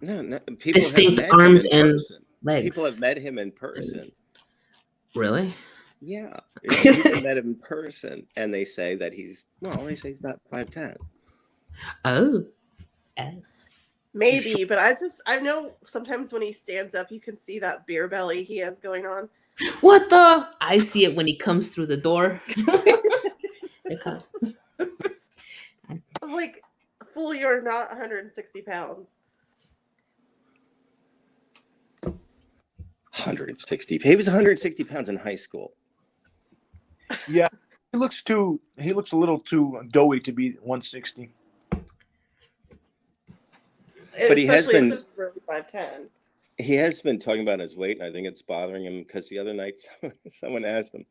[SPEAKER 3] people
[SPEAKER 1] distinct
[SPEAKER 3] have met
[SPEAKER 1] arms
[SPEAKER 3] him in
[SPEAKER 1] and
[SPEAKER 3] person.
[SPEAKER 1] legs.
[SPEAKER 3] People have met him in person.
[SPEAKER 1] Really?
[SPEAKER 3] Yeah, people met him in person, and they say that he's not 5'10".
[SPEAKER 1] Oh.
[SPEAKER 4] Maybe, but I know sometimes when he stands up, you can see that beer belly he has going on.
[SPEAKER 1] What the? I see it when he comes through the door.
[SPEAKER 4] I'm like, fool, you're not 160 pounds.
[SPEAKER 3] 160. He was 160 pounds in high school.
[SPEAKER 2] Yeah, he looks a little too doughy to be 160.
[SPEAKER 3] But he has been
[SPEAKER 4] 5'10".
[SPEAKER 3] He has been talking about his weight, and I think it's bothering him because the other night someone asked him,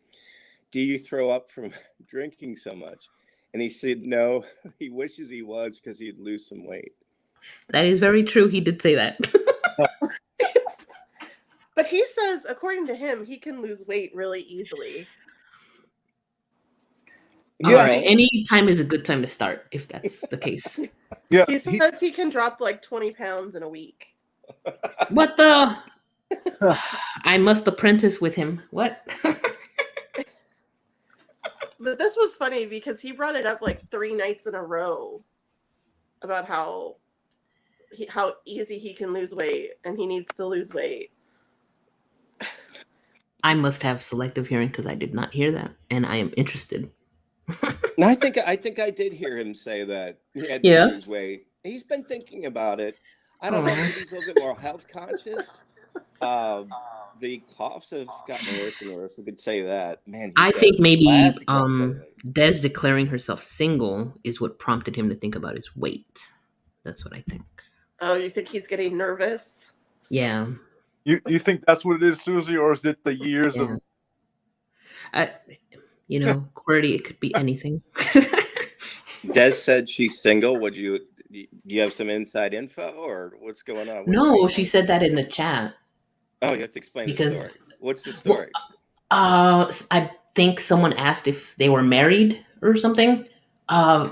[SPEAKER 3] "Do you throw up from drinking so much?" And he said, "No, he wishes he was because he'd lose some weight."
[SPEAKER 1] That is very true. He did say that.
[SPEAKER 4] But he says, according to him, he can lose weight really easily.
[SPEAKER 1] Yeah. All right. Any time is a good time to start, if that's the case.
[SPEAKER 2] Yeah.
[SPEAKER 4] He says he can drop like 20 pounds in a week.
[SPEAKER 1] What the? I must apprentice with him. What?
[SPEAKER 4] But this was funny because he brought it up like 3 nights in a row about how easy he can lose weight and he needs to lose weight.
[SPEAKER 1] I must have selective hearing because I did not hear that, and I am interested.
[SPEAKER 3] No, I think I did hear him say that he had to lose weight. He's been thinking about it. I don't know if he's a little bit more health conscious. The coughs have gotten worse and worse. We could say that. Man,
[SPEAKER 1] I think maybe Des declaring herself single is what prompted him to think about his weight. That's what I think.
[SPEAKER 4] Oh, you think he's getting nervous?
[SPEAKER 1] Yeah.
[SPEAKER 2] You think that's what it is, Susie, or is it the years of?
[SPEAKER 1] QWERTY, it could be anything.
[SPEAKER 3] Des said she's single. Do you have some inside info, or what's going on?
[SPEAKER 1] No, she said that in the chat.
[SPEAKER 3] Oh, you have to explain the story. What's the story?
[SPEAKER 1] I think someone asked if they were married or something. I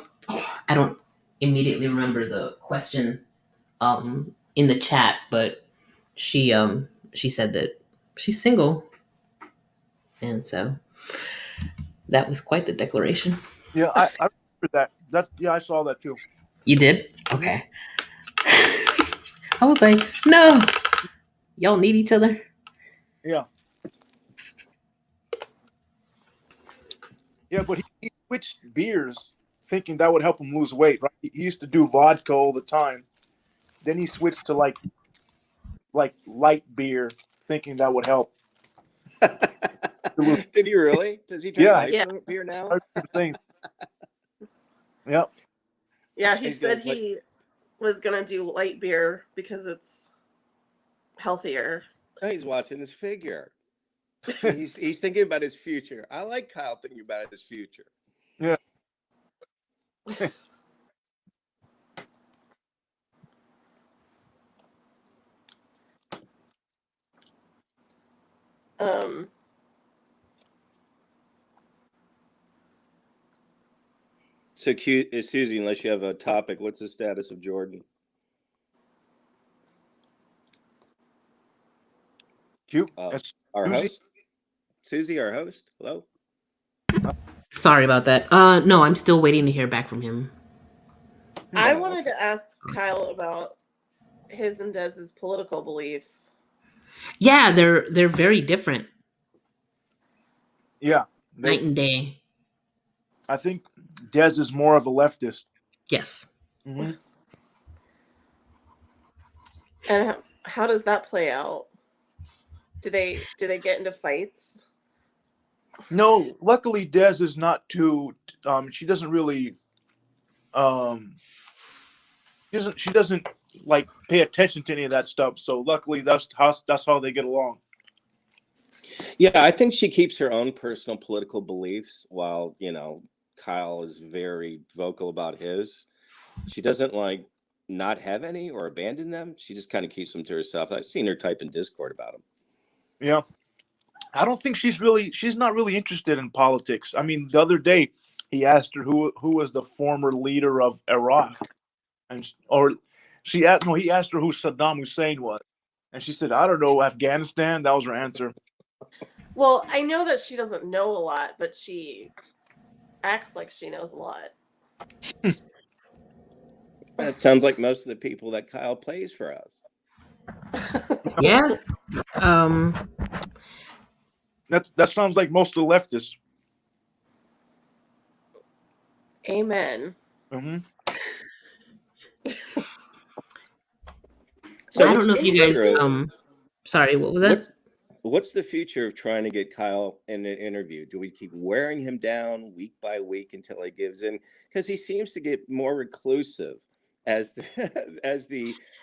[SPEAKER 1] don't immediately remember the question in the chat, but she said that she's single, and so that was quite the declaration.
[SPEAKER 2] Yeah, I remember that. I saw that too.
[SPEAKER 1] You did? Okay. I was like, no, y'all need each other.
[SPEAKER 2] Yeah. Yeah, but he switched beers thinking that would help him lose weight, right? He used to do vodka all the time. Then he switched to like light beer, thinking that would help.
[SPEAKER 3] Did he really? Does he drink light beer now?
[SPEAKER 2] Yep.
[SPEAKER 4] Yeah, he said he was gonna do light beer because it's healthier.
[SPEAKER 3] Oh, he's watching his figure. He's thinking about his future. I like Kyle thinking about his future.
[SPEAKER 2] Yeah.
[SPEAKER 3] So cute, Susie, unless you have a topic, what's the status of Jordan?
[SPEAKER 2] Cute.
[SPEAKER 3] Our host? Susie, our host? Hello?
[SPEAKER 1] Sorry about that. No, I'm still waiting to hear back from him.
[SPEAKER 4] I wanted to ask Kyle about his and Dez's political beliefs.
[SPEAKER 1] Yeah, they're very different.
[SPEAKER 2] Yeah.
[SPEAKER 1] Night and day.
[SPEAKER 2] I think Des is more of a leftist.
[SPEAKER 1] Yes.
[SPEAKER 2] Mm-hmm.
[SPEAKER 4] And how does that play out? Do they get into fights?
[SPEAKER 2] No, luckily Des is not too. She doesn't really. She doesn't like pay attention to any of that stuff. So luckily that's how they get along.
[SPEAKER 3] Yeah, I think she keeps her own personal political beliefs while, Kyle is very vocal about his. She doesn't like not have any or abandon them. She just kind of keeps them to herself. I've seen her type in Discord about them.
[SPEAKER 2] Yeah. I don't think she's not really interested in politics. I mean, the other day he asked her who was the former leader of Iraq. He asked her who Saddam Hussein was. And she said, I don't know, Afghanistan. That was her answer.
[SPEAKER 4] Well, I know that she doesn't know a lot, but she acts like she knows a lot.
[SPEAKER 3] That sounds like most of the people that Kyle plays for us.
[SPEAKER 1] Yeah.
[SPEAKER 2] That sounds like most of the leftists.
[SPEAKER 4] Amen.
[SPEAKER 2] Mm-hmm.
[SPEAKER 3] So
[SPEAKER 1] I don't know if you guys. Sorry, what was that?
[SPEAKER 3] What's the future of trying to get Kyle in an interview? Do we keep wearing him down week by week until he gives in? Because he seems to get more reclusive as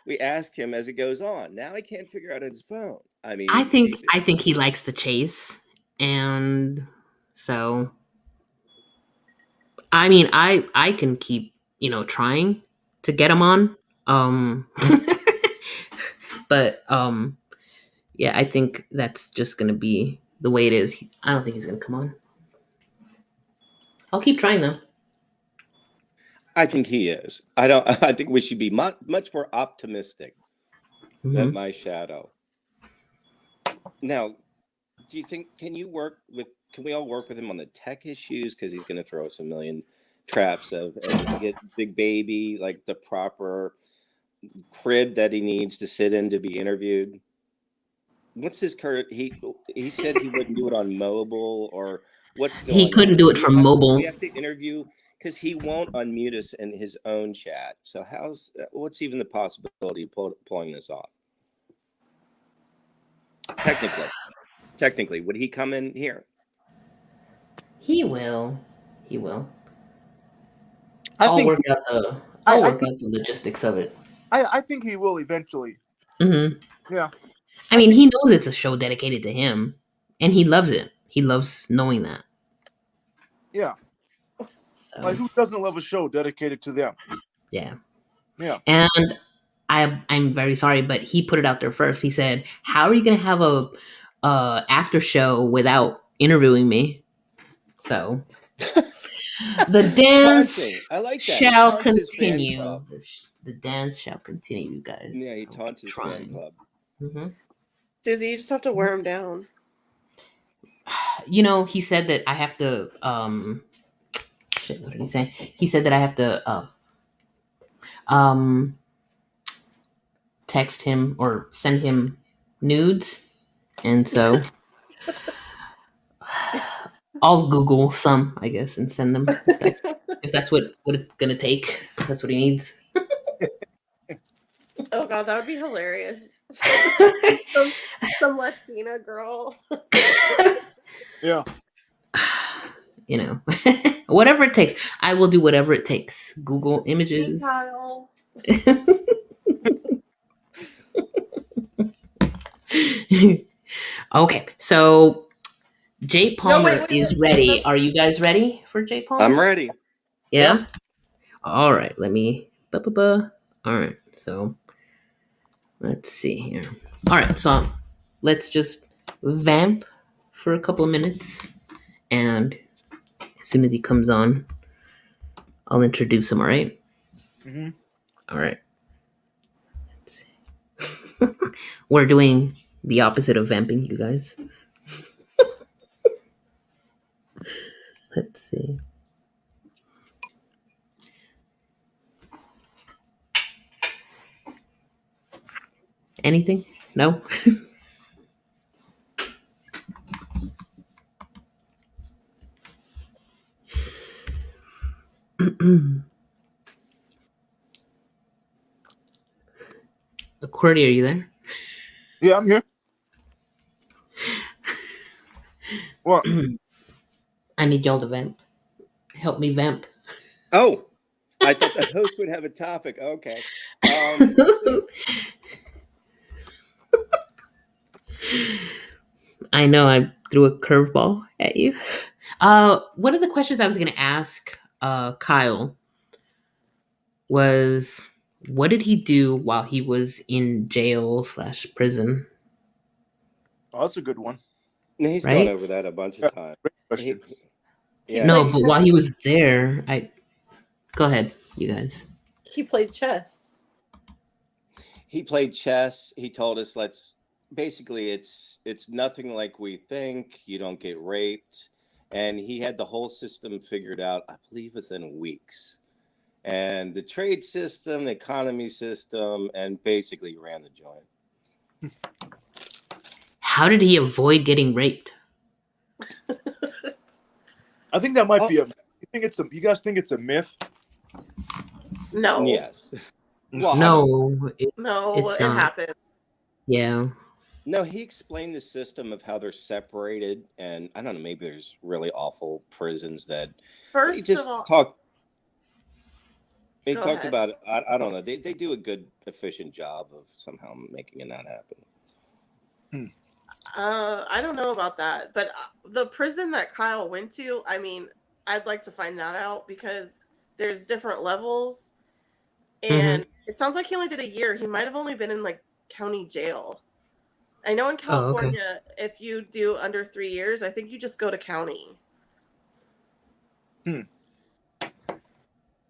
[SPEAKER 3] we ask him as it goes on. Now he can't figure out his phone. I mean,
[SPEAKER 1] I think he likes the chase, and so I mean, I can keep trying to get him on, but yeah, I think that's just gonna be the way it is. I don't think he's gonna come on. I'll keep trying though.
[SPEAKER 3] I think he is. I think we should be much more optimistic than my shadow. Now, do you think can we all work with him on the tech issues? Because he's going to throw us a million traps of get big baby, like the proper crib that he needs to sit in to be interviewed. What's his current? He said he wouldn't do it on mobile or what's going on.
[SPEAKER 1] He couldn't do it from mobile.
[SPEAKER 3] We have to interview because he won't unmute us in his own chat. So what's even the possibility of pulling this off? Technically, would he come in here?
[SPEAKER 1] He will.
[SPEAKER 2] I'll
[SPEAKER 1] work out the logistics of it.
[SPEAKER 2] I think he will eventually.
[SPEAKER 1] Mm-hmm.
[SPEAKER 2] Yeah.
[SPEAKER 1] I mean, he knows it's a show dedicated to him, and he loves it. He loves knowing that.
[SPEAKER 2] Yeah.
[SPEAKER 1] So.
[SPEAKER 2] Like, who doesn't love a show dedicated to them?
[SPEAKER 1] Yeah.
[SPEAKER 2] Yeah.
[SPEAKER 1] And I'm very sorry, but he put it out there first. He said, "How are you going to have a after show without interviewing me?" So the dance
[SPEAKER 3] I like that.
[SPEAKER 1] shall continue. The dance shall continue, you guys.
[SPEAKER 3] Yeah, he taunts his fan club.
[SPEAKER 1] Mm-hmm.
[SPEAKER 4] Susie, you just have to wear him down.
[SPEAKER 1] He said that I have to. What did he say? He said that I have to text him or send him nudes, and so I'll Google some, I guess, and send them if that's what it's gonna take. If that's what he needs.
[SPEAKER 4] Oh god, that would be hilarious. some Latina girl.
[SPEAKER 2] Yeah.
[SPEAKER 1] Whatever it takes. I will do whatever it takes. Google images. Okay, so Jay Palmer is ready. Are you guys ready for Jay Palmer?
[SPEAKER 3] I'm ready.
[SPEAKER 1] Yeah? All right, let me... All right, so let's see here. All right, so let's just vamp for a couple of minutes, and as soon as he comes on, I'll introduce him, all right?
[SPEAKER 2] Mm-hmm.
[SPEAKER 1] All right. Let's see. We're doing the opposite of vamping, you guys. Let's see. Anything? No? Qwerty, are you there?
[SPEAKER 2] Yeah, I'm here. What?
[SPEAKER 1] I need y'all to vamp. Help me vamp.
[SPEAKER 3] Oh, I thought the host would have a topic. Okay.
[SPEAKER 1] I know I threw a curveball at you. One of the questions I was going to ask Kyle was, what did he do while he was in jail/prison?
[SPEAKER 2] Oh, that's a good one.
[SPEAKER 3] He's gone
[SPEAKER 1] Right?
[SPEAKER 3] over that a bunch of times.
[SPEAKER 2] Question.
[SPEAKER 3] Yeah.
[SPEAKER 1] No,
[SPEAKER 4] played
[SPEAKER 1] but while he
[SPEAKER 4] chess.
[SPEAKER 1] was there, go ahead, you guys.
[SPEAKER 4] He played chess.
[SPEAKER 3] He played chess. He told us, basically it's nothing like we think. You don't get raped. And he had the whole system figured out, I believe it's in weeks. And the trade system, the economy system, and basically ran the joint.
[SPEAKER 1] How did he avoid getting raped?
[SPEAKER 2] I think that might be a. You guys think it's a myth?
[SPEAKER 4] No.
[SPEAKER 3] Yes. Well,
[SPEAKER 1] No,
[SPEAKER 4] No,
[SPEAKER 1] it's
[SPEAKER 4] it
[SPEAKER 1] not.
[SPEAKER 4] happened.
[SPEAKER 1] Yeah.
[SPEAKER 3] No, he explained the system of how they're separated, and I don't know, maybe there's really awful prisons that
[SPEAKER 4] First
[SPEAKER 3] just
[SPEAKER 4] of all,
[SPEAKER 3] talk. He
[SPEAKER 4] Go
[SPEAKER 3] talked
[SPEAKER 4] ahead.
[SPEAKER 3] about it. I don't know. They do a good, efficient job of somehow making it not happen.
[SPEAKER 4] I don't know about that, but the prison that Kyle went to, I mean, I'd like to find that out because there's different levels, and it sounds like he only did a year. He might have only been in like county jail. I know in California, if you do under 3 years, I think you just go to county.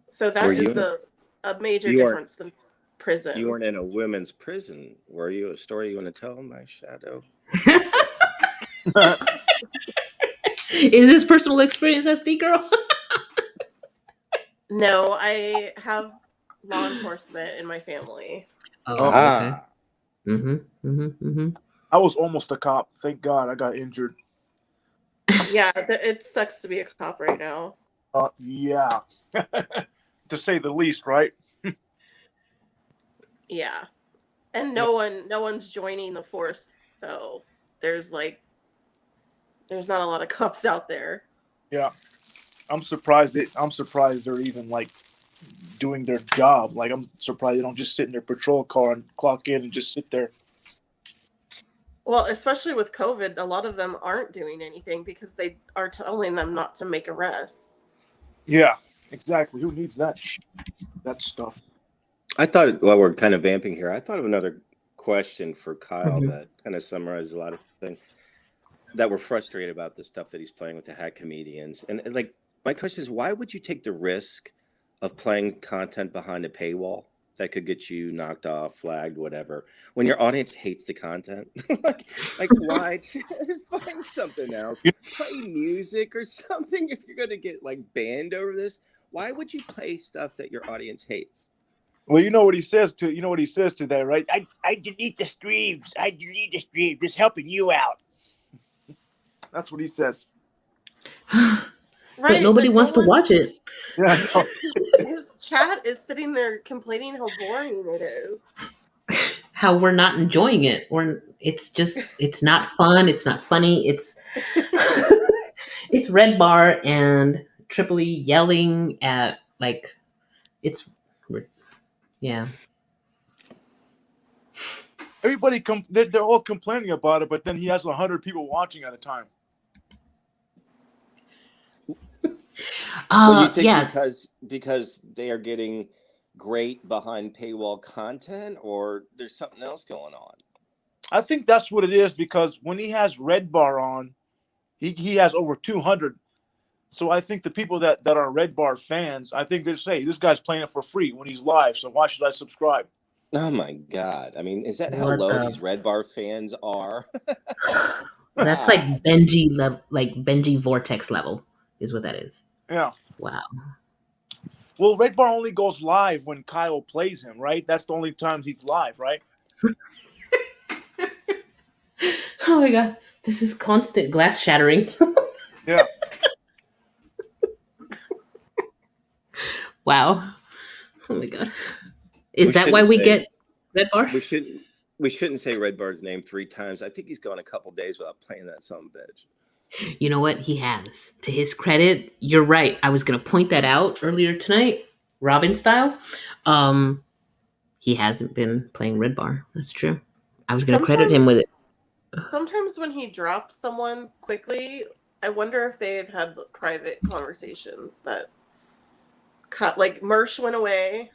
[SPEAKER 4] So that is a major difference than prison.
[SPEAKER 3] You weren't in a women's prison, were you? A story you want to tell, my shadow?
[SPEAKER 1] Is this personal experience, SD girl?
[SPEAKER 4] No, I have law enforcement in my family.
[SPEAKER 1] Okay.
[SPEAKER 2] I was almost a cop. Thank God I got injured.
[SPEAKER 4] Yeah, it sucks to be a cop right now.
[SPEAKER 2] Yeah. To say the least, right?
[SPEAKER 4] Yeah. And no one's joining the force, so there's not a lot of cops out there.
[SPEAKER 2] Yeah. I'm surprised they're even like doing their job. Like, I'm surprised they don't just sit in their patrol car and clock in and just sit there.
[SPEAKER 4] Well, especially with COVID, a lot of them aren't doing anything because they are telling them not to make arrests.
[SPEAKER 2] Yeah, exactly. Who needs that stuff?
[SPEAKER 3] I thought, well, we're kind of vamping here. I thought of another question for Kyle that kind of summarizes a lot of things that we're frustrated about the stuff that he's playing with the hack comedians. And like, my question is, why would you take the risk of playing content behind a paywall that could get you knocked off, flagged, whatever, when your audience hates the content? like why find something else? Play music or something if you're going to get like banned over this. Why would you play stuff that your audience hates?
[SPEAKER 2] Well, you know what he says to that, right? I delete the streams. Just helping you out. That's what he says.
[SPEAKER 1] But nobody wants to watch it.
[SPEAKER 2] Yeah,
[SPEAKER 4] his chat is sitting there complaining how boring it is.
[SPEAKER 1] How we're not enjoying it. It's not fun. It's not funny. It's Red Bar and Tripoli yelling at yeah.
[SPEAKER 2] Everybody they're all complaining about it, but then he has 100 people watching at a time.
[SPEAKER 3] Well, you think because they are getting great behind paywall content, or there's something else going on?
[SPEAKER 2] I think that's what it is, because when he has Red Bar on, he has over 200. So I think the people that are Red Bar fans, I think they say, this guy's playing it for free when he's live, so why should I subscribe?
[SPEAKER 3] Oh my God. I mean, is that how low these Red Bar fans are?
[SPEAKER 1] That's like Benji Vortex level is what that is.
[SPEAKER 2] Yeah.
[SPEAKER 1] Wow.
[SPEAKER 2] Well, Red Bar only goes live when Kyle plays him, right? That's the only times he's live, right?
[SPEAKER 1] Oh my God. This is constant glass shattering.
[SPEAKER 2] Yeah.
[SPEAKER 1] Wow. Oh my god. Is
[SPEAKER 3] We
[SPEAKER 1] that why
[SPEAKER 3] shouldn't
[SPEAKER 1] we
[SPEAKER 3] say-
[SPEAKER 1] get Red Bar?
[SPEAKER 3] We shouldn't say Red Bar's name 3 times. I think he's gone a couple days without playing that son of a bitch.
[SPEAKER 1] You know what? He has. To his credit, you're right. I was gonna point that out earlier tonight, Robin style. He hasn't been playing Red Bar. That's true. I was gonna credit him with it.
[SPEAKER 4] Sometimes when he drops someone quickly, I wonder if they've had private conversations that cut. Like Mersh went away.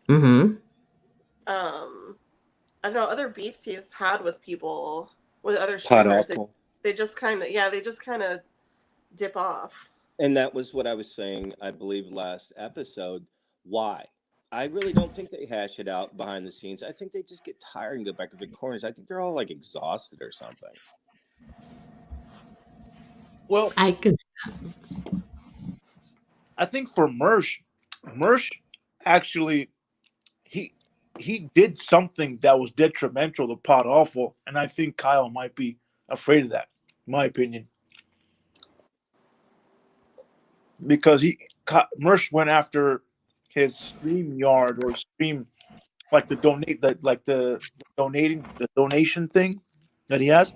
[SPEAKER 1] Mm-hmm.
[SPEAKER 4] I don't know other beefs he's had with people, with other
[SPEAKER 3] Pot
[SPEAKER 4] streamers.
[SPEAKER 3] awful.
[SPEAKER 4] They just kind of dip off.
[SPEAKER 3] And that was what I was saying, I believe, last episode. Why? I really don't think they hash it out behind the scenes. I think they just get tired and go back to the corners. I think they're all like exhausted or something.
[SPEAKER 5] Well,
[SPEAKER 1] I could.
[SPEAKER 5] I think for Mersh actually he did something that was detrimental to Pot Awful, and I think Kyle might be afraid of that, in my opinion. Because Mersh went after his stream yard or stream like the donation thing that he has.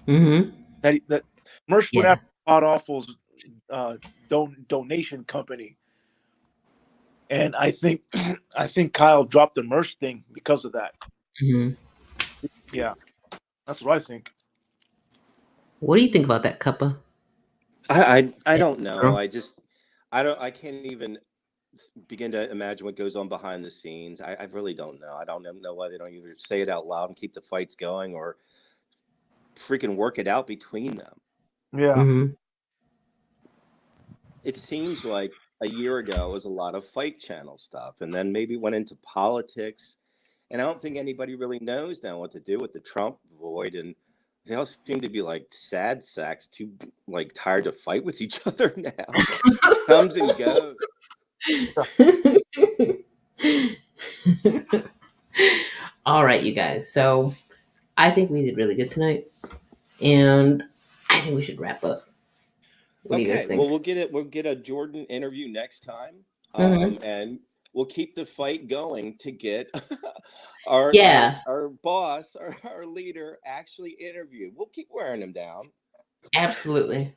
[SPEAKER 1] Mm-hmm.
[SPEAKER 5] That Mersh went
[SPEAKER 1] Yeah.
[SPEAKER 5] after Pot Awful's donation company. And I think Kyle dropped the Mersh thing because of that.
[SPEAKER 1] Mm-hmm.
[SPEAKER 5] Yeah. That's what I think.
[SPEAKER 1] What do you think about that, Cuppa?
[SPEAKER 3] I don't know.
[SPEAKER 1] Girl.
[SPEAKER 3] I can't even begin to imagine what goes on behind the scenes. I really don't know. I don't know why they don't either say it out loud and keep the fights going or freaking work it out between them.
[SPEAKER 5] Yeah.
[SPEAKER 1] Mm-hmm.
[SPEAKER 3] It seems like a year ago was a lot of Fight Channel stuff, and then maybe went into politics. And I don't think anybody really knows now what to do with the Trump void. And they all seem to be like sad sacks, too like tired to fight with each other now. Comes and goes.
[SPEAKER 1] All right, you guys. So I think we did really good tonight, and I think we should wrap up. What do you guys
[SPEAKER 3] Okay,
[SPEAKER 1] think?
[SPEAKER 3] well, we'll get a Jordan interview next time,
[SPEAKER 1] Mhm.
[SPEAKER 3] and we'll keep the fight going to get our
[SPEAKER 1] Yeah.
[SPEAKER 3] our boss, our leader, actually interviewed. We'll keep wearing him down.
[SPEAKER 1] Absolutely.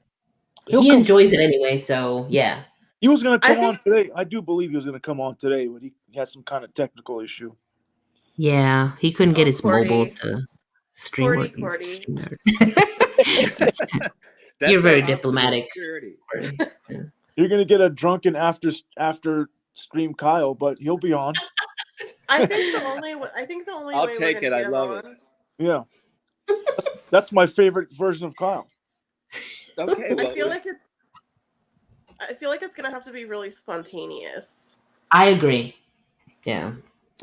[SPEAKER 5] He'll
[SPEAKER 1] He
[SPEAKER 5] come-
[SPEAKER 1] enjoys it anyway, so yeah.
[SPEAKER 5] He was going to
[SPEAKER 4] I
[SPEAKER 5] come on today. I do believe he was going to come on today, but he had some kind of technical issue.
[SPEAKER 1] Yeah, he couldn't get
[SPEAKER 4] Oh,
[SPEAKER 1] his mobile
[SPEAKER 4] Cordy.
[SPEAKER 1] to stream.
[SPEAKER 4] Cordy.
[SPEAKER 3] That's
[SPEAKER 1] You're very
[SPEAKER 3] our optimal
[SPEAKER 1] diplomatic.
[SPEAKER 3] security.
[SPEAKER 5] You're going to get a drunken after stream Kyle, but he'll be on.
[SPEAKER 4] I think the only way
[SPEAKER 3] I'll
[SPEAKER 4] we're
[SPEAKER 3] take
[SPEAKER 4] gonna
[SPEAKER 3] it. I
[SPEAKER 4] get him
[SPEAKER 3] love it.
[SPEAKER 4] on-
[SPEAKER 5] Yeah. That's my favorite version of Kyle.
[SPEAKER 3] Okay, well,
[SPEAKER 4] I feel like it's gonna have to be really spontaneous.
[SPEAKER 1] I agree. Yeah.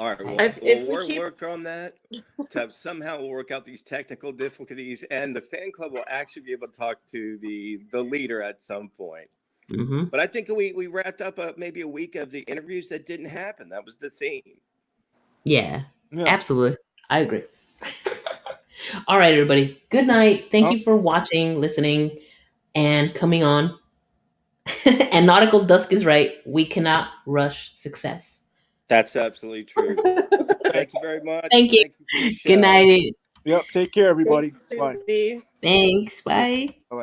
[SPEAKER 3] all right. Well,
[SPEAKER 4] If we keep-
[SPEAKER 3] work on that. Somehow we'll work out these technical difficulties, and the fan club will actually be able to talk to the leader at some point.
[SPEAKER 1] Mm-hmm.
[SPEAKER 3] But I think we wrapped up maybe a week of the interviews that didn't happen. That was the theme.
[SPEAKER 1] Yeah.
[SPEAKER 5] Yeah.
[SPEAKER 1] Absolutely. I agree. All right, everybody. Good night. Thank you for watching, listening, and coming on. And Nautical Dusk is right. We cannot rush success.
[SPEAKER 3] That's absolutely true. Thank you very much.
[SPEAKER 1] Thank you.
[SPEAKER 3] for the show.
[SPEAKER 1] Good night.
[SPEAKER 5] Yep. Take care, everybody.
[SPEAKER 4] Thanks,
[SPEAKER 5] Bye.
[SPEAKER 4] Susie.
[SPEAKER 1] Thanks. Bye.
[SPEAKER 5] Bye.